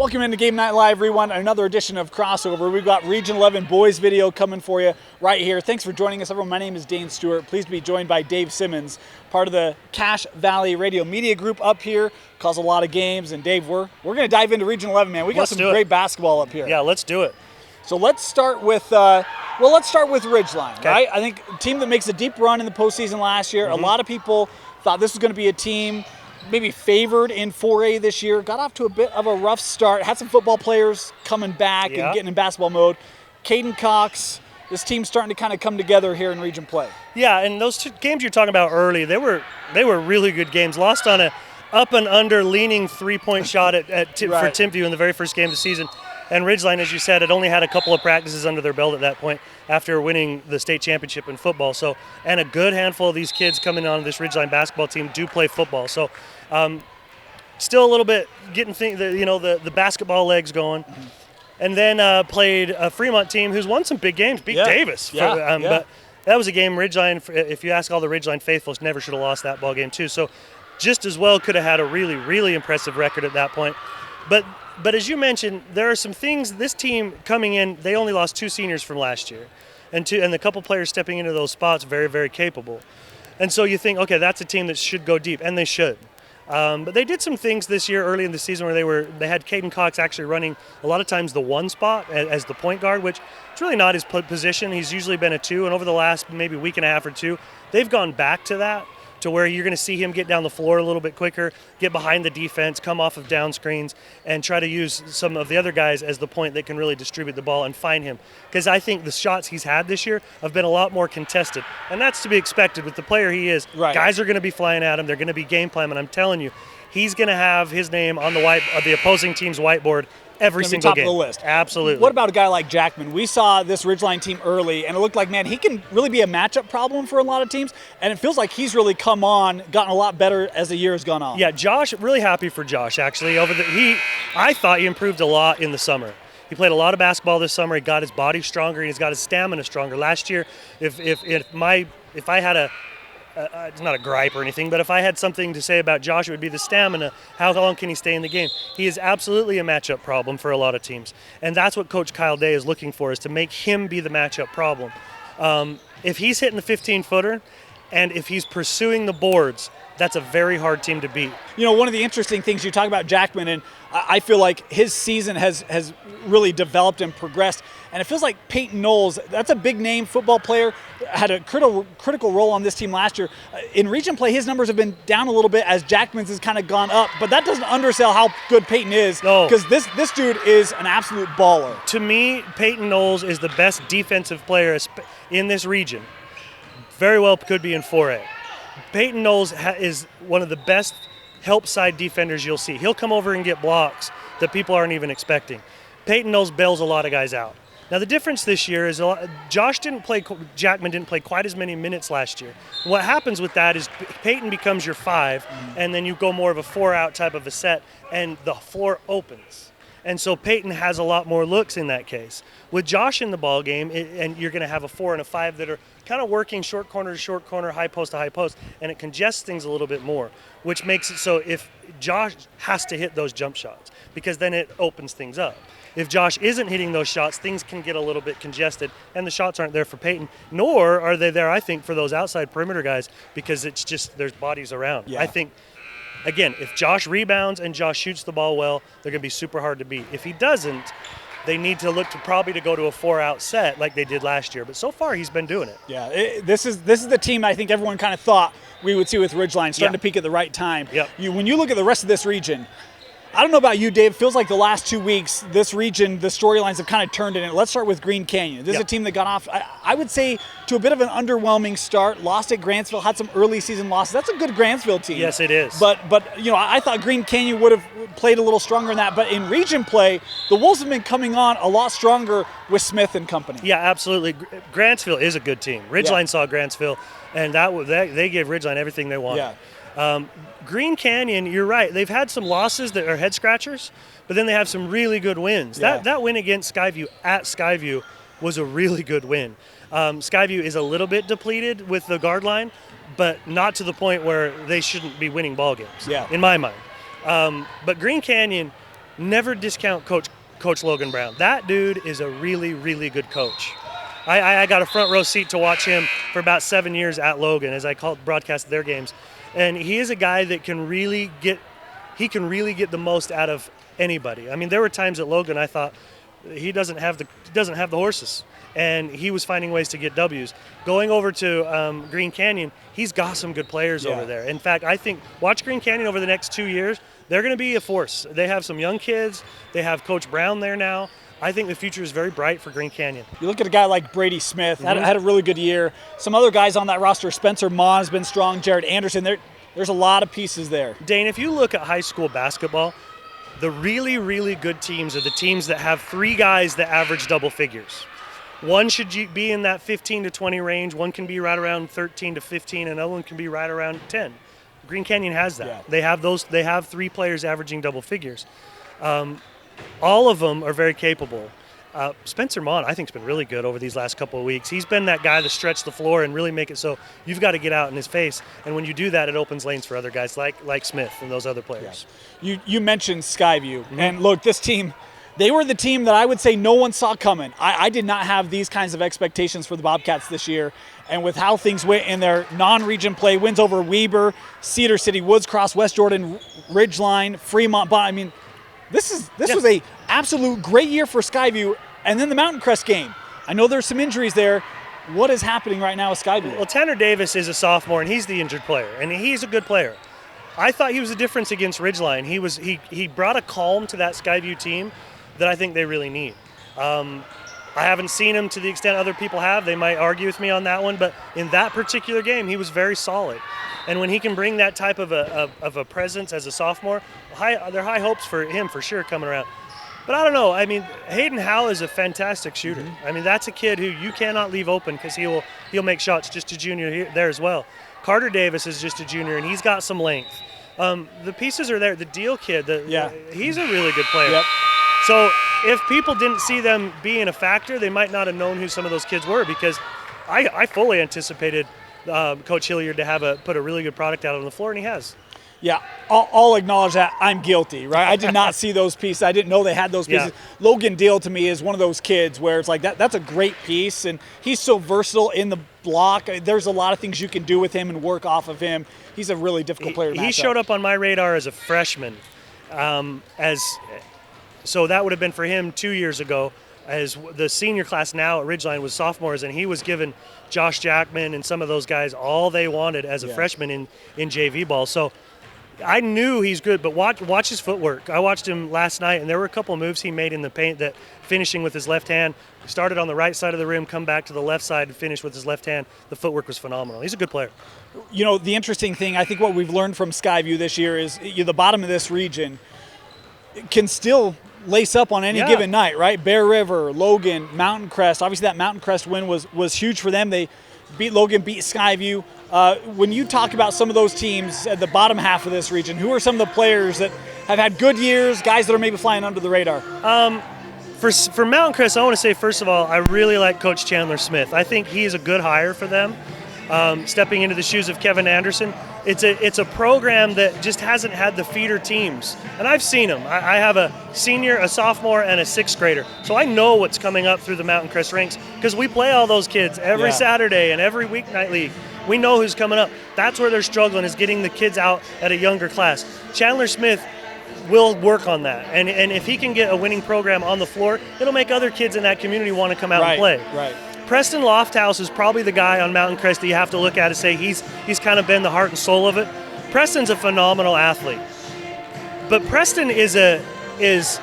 Welcome into Game Night Live, everyone. Another edition of Crossover. We've got Region 11 boys video coming for you right here. Thanks for joining us, everyone. My name is Dane Stewart. Pleased to be joined by Dave Simmons, part of the Cache Valley Radio Media Group up here. Calls a lot of games. And Dave, we're going to dive into Region 11, man. We got some great basketball up here. Yeah, let's do it. So let's start with Ridgeline, right? I think a team that makes a deep run in the postseason last year. A lot of people thought this was going to be a team maybe favored in 4A this year. Got off to a bit of a rough start. Had some football players coming back and getting in basketball mode. Caden Cox, this team's starting to kind of come together here in region play. Yeah, and those two games you're talking about early, they were really good games. Lost on a up and under leaning three-point shot for Timpview in the very first game of the season. And Ridgeline, as you said, had only had a couple of practices under their belt at that point after winning the state championship in football. So, and a good handful of these kids coming on this Ridgeline basketball team do play football. So, still a little bit getting the basketball legs going. And then played a Fremont team who's won some big games, beat Davis. But that was a game Ridgeline, if you ask all the Ridgeline faithfuls, never should have lost that ball game too. So, just as well could have had a really, really impressive record at that point. But as you mentioned, there are some things, this team coming in, they only lost 2 seniors from last year. And the couple players stepping into those spots, very, very capable. And so you think, okay, that's a team that should go deep, and they should. But they did some things this year early in the season where they had Caden Cox actually running a lot of times the 1 spot as the point guard, which it's really not his position. He's usually been a 2, and over the last maybe week and a half or 2, they've gone back to that, to where you're going to see him get down the floor a little bit quicker, get behind the defense, come off of down screens, and try to use some of the other guys as the point that can really distribute the ball and find him. Because I think the shots he's had this year have been a lot more contested, and that's to be expected with the player he is. Right. Guys are going to be flying at him. They're going to be game plan, and I'm telling you, he's going to have his name on the opposing team's whiteboard every single game. Top of the list. Absolutely. What about a guy like Jackman? We saw this Ridgeline team early, and it looked like, man, he can really be a matchup problem for a lot of teams, and it feels like he's really come on, gotten a lot better as the year has gone on. Yeah, Josh, really happy for Josh, actually. I thought he improved a lot in the summer. He played a lot of basketball this summer. He got his body stronger, and he's got his stamina stronger. Last year, if I had it's not a gripe or anything, but if I had something to say about Josh, it would be the stamina. How long can he stay in the game? He is absolutely a matchup problem for a lot of teams. And that's what Coach Kyle Day is looking for, is to make him be the matchup problem. If he's hitting the 15-footer and if he's pursuing the boards, that's a very hard team to beat. You know, one of the interesting things you talk about Jackman, and I feel like his season has really developed and progressed. And it feels like Peyton Knowles, that's a big name football player, had a critical role on this team last year. In region play, his numbers have been down a little bit as Jackman's has kind of gone up, but that doesn't undersell how good Peyton is, because this dude is an absolute baller. To me, Peyton Knowles is the best defensive player in this region. Very well could be in 4A. Peyton Knowles is one of the best help side defenders you'll see. He'll come over and get blocks that people aren't even expecting. Peyton Knowles bails a lot of guys out. Now the difference this year is Jackman didn't play quite as many minutes last year. What happens with that is Peyton becomes your 5, and then you go more of a 4-out type of a set, and the floor opens. And so Peyton has a lot more looks in that case. With Josh in the ball game, and you're going to have a 4 and a 5 that are kind of working short corner to short corner, high post to high post, and it congests things a little bit more, which makes it so if Josh has to hit those jump shots, because then it opens things up. If Josh isn't hitting those shots, things can get a little bit congested, and the shots aren't there for Peyton, nor are they there, I think, for those outside perimeter guys, because it's just there's bodies around. Yeah. I think, again, if Josh rebounds and Josh shoots the ball well, they're going to be super hard to beat. If he doesn't, they need to look to probably to go to a 4-out set like they did last year. But so far, he's been doing it. Yeah, this is the team I think everyone kind of thought we would see with Ridgeline starting to peak at the right time. Yep. When you look at the rest of this region, I don't know about you, Dave. It feels like the last 2 weeks, this region, the storylines have kind of turned in it. Let's start with Green Canyon. This is a team that got off, I would say, to a bit of an underwhelming start. Lost at Grantsville, had some early season losses. That's a good Grantsville team. Yes, it is. But I thought Green Canyon would have played a little stronger in that. But in region play, the Wolves have been coming on a lot stronger with Smith and company. Yeah, absolutely. Grantsville is a good team. Ridgeline saw Grantsville, and they gave Ridgeline everything they wanted. Yeah. Green Canyon, you're right. They've had some losses that are head scratchers, but then they have some really good wins. Yeah. That win against Skyview at Skyview was a really good win. Skyview is a little bit depleted with the guard line, but not to the point where they shouldn't be winning ball games, in my mind. But Green Canyon, never discount Coach Logan Brown. That dude is a really, really good coach. I got a front row seat to watch him for about 7 years at Logan as I broadcast their games. And he is a guy that can really get the most out of anybody. I mean, there were times at Logan I thought he doesn't have the horses, and he was finding ways to get W's. Going over to Green Canyon, he's got some good players over there. In fact, I think watch Green Canyon over the next 2 years. They're going to be a force. They have some young kids. They have Coach Brown there now. I think the future is very bright for Green Canyon. You look at a guy like Brady Smith, had a really good year. Some other guys on that roster, Spencer Maughan has been strong, Jared Anderson. There's a lot of pieces there. Dane, if you look at high school basketball, the really, really good teams are the teams that have 3 guys that average double figures. One should be in that 15 to 20 range. One can be right around 13 to 15. Another one can be right around 10. Green Canyon has that. Yeah. They have 3 players averaging double figures. All of them are very capable. Spencer Maughan, I think, has been really good over these last couple of weeks. He's been that guy to stretch the floor and really make it so you've got to get out in his face. And when you do that, it opens lanes for other guys like Smith and those other players. Yeah. You mentioned Skyview. And look, this team, they were the team that I would say no one saw coming. I did not have these kinds of expectations for the Bobcats this year. And with how things went in their non-region play, wins over Weber, Cedar City, Woods Cross, West Jordan, Ridgeline, Fremont, I mean, this was a absolute great year for Skyview. And then the Mountain Crest game. I know there's some injuries there. What is happening right now with Skyview? Well, Tanner Davis is a sophomore, and he's the injured player, and he's a good player. I thought he was a difference against Ridgeline. He brought a calm to that Skyview team that I think they really need. I haven't seen him to the extent other people have. They might argue with me on that one, but in that particular game, he was very solid. And when he can bring that type of a presence as a sophomore, there are high hopes for him for sure coming around. But I don't know. I mean, Hayden Howe is a fantastic shooter. I mean, that's a kid who you cannot leave open because he'll make shots. Just a junior there as well. Carter Davis is just a junior, and he's got some length. The pieces are there. The Deal kid, he's a really good player. Yep. So if people didn't see them being a factor, they might not have known who some of those kids were because I fully anticipated Coach Hilliard to put a really good product out on the floor, and he has. Yeah, I'll acknowledge that I'm guilty, right? I did not see those pieces. I didn't know they had those pieces. Yeah. Logan Deal to me is one of those kids where it's like that's a great piece, and he's so versatile in the block. There's a lot of things you can do with him and work off of him. He's a really difficult player to match up. He showed up on my radar as a freshman, so that would have been for him 2 years ago. As the senior class now at Ridgeline was sophomores, and he was given Josh Jackman and some of those guys all they wanted as a freshman in JV ball. So I knew he's good, but watch his footwork. I watched him last night, and there were a couple of moves he made in the paint that finishing with his left hand, started on the right side of the rim, come back to the left side and finish with his left hand. The footwork was phenomenal. He's a good player. You know, the interesting thing, I think what we've learned from Skyview this year is the bottom of this region can still lace up on any given night, right? Bear River, Logan, Mountain Crest. Obviously, that Mountain Crest win was huge for them. They beat Logan, beat Skyview. When you talk about some of those teams at the bottom half of this region, who are some of the players that have had good years, guys that are maybe flying under the radar? For Mountain Crest, I want to say, first of all, I really like Coach Chandler Smith. I think he's a good hire for them. Stepping into the shoes of Kevin Anderson. It's a program that just hasn't had the feeder teams. And I've seen them. I have a senior, a sophomore, and a sixth grader. So I know what's coming up through the Mountain Crest ranks because we play all those kids every Saturday and every weeknight league. We know who's coming up. That's where they're struggling, is getting the kids out at a younger class. Chandler Smith will work on that. And if he can get a winning program on the floor, it'll make other kids in that community want to come out and play. Right. Preston Lofthouse is probably the guy on Mountain Crest that you have to look at and say he's kind of been the heart and soul of it. Preston's a phenomenal athlete. But Preston is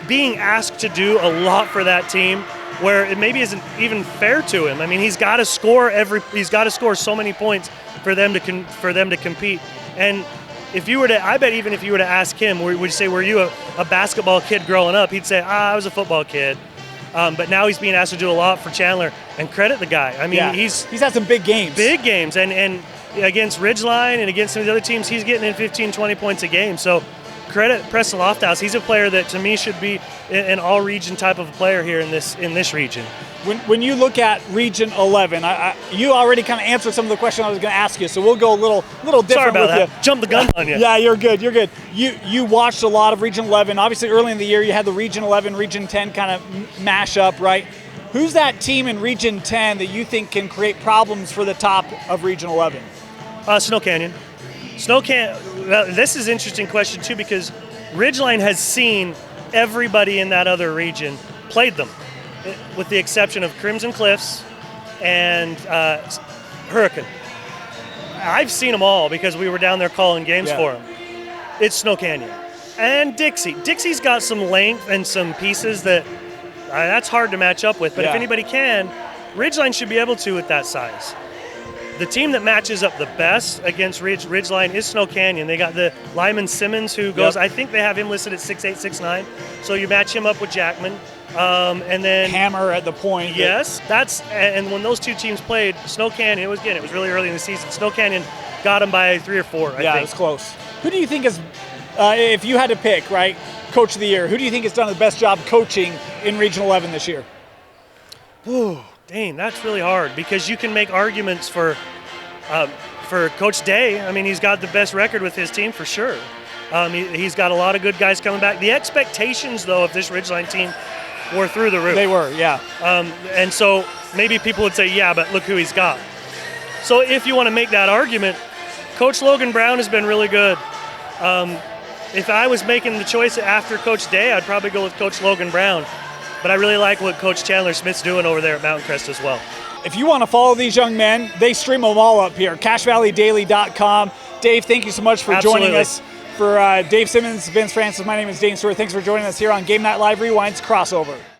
being asked to do a lot for that team where it maybe isn't even fair to him. I mean, he's got to score so many points for them to compete. And I bet even if you were to ask him, would you say, were you a basketball kid growing up? He'd say, I was a football kid. But now he's being asked to do a lot for Chandler, and credit the guy. I mean, he's had some big games. And against Ridgeline and against some of the other teams, he's getting in 15, 20 points a game. So credit Preston Lofthouse. He's a player that to me should be an all-region type of player here in this region. When you look at Region 11, you already kind of answered some of the questions I was going to ask you, so we'll go a little different. Sorry about with that. you. Jump the gun on you. Yeah, you're good. You're good. You watched a lot of Region 11. Obviously, early in the year, you had the Region 11, Region 10 kind of mash up, right? Who's that team in Region 10 that you think can create problems for the top of Region 11? Snow Canyon. This is an interesting question too, because Ridgeline has seen everybody in that other region played them, with the exception of Crimson Cliffs and Hurricane. I've seen them all because we were down there calling games for them. It's Snow Canyon. And Dixie. Dixie's got some length and some pieces that's hard to match up with, but if anybody can, Ridgeline should be able to with that size. The team that matches up the best against Ridgeline is Snow Canyon. They got the lineman Simmons, who goes, I think they have him listed at 6'8", 6'9". So you match him up with Jackman. And then Hammer at the point. Yes, and when those two teams played, Snow Canyon, it was really early in the season. Snow Canyon got them by 3 or 4, I think. Yeah, it was close. Who do you think is, if you had to pick, right, Coach of the Year, who do you think has done the best job coaching in Region 11 this year? Ooh, Dane, that's really hard, because you can make arguments for Coach Day. I mean, he's got the best record with his team for sure. He's got a lot of good guys coming back. The expectations, though, of this Ridgeline team were through the roof. They were, yeah. And so maybe people would say, yeah, but look who he's got. So if you want to make that argument, Coach Logan Brown has been really good. If I was making the choice after Coach Day, I'd probably go with Coach Logan Brown. But I really like what Coach Chandler Smith's doing over there at Mountain Crest as well. If you want to follow these young men, they stream them all up here, CashValleyDaily.com. Dave, thank you so much for joining us. For Dave Simmons, Vince Francis, my name is Dane Stewart. Thanks for joining us here on Game Night Live Rewind's Crossover.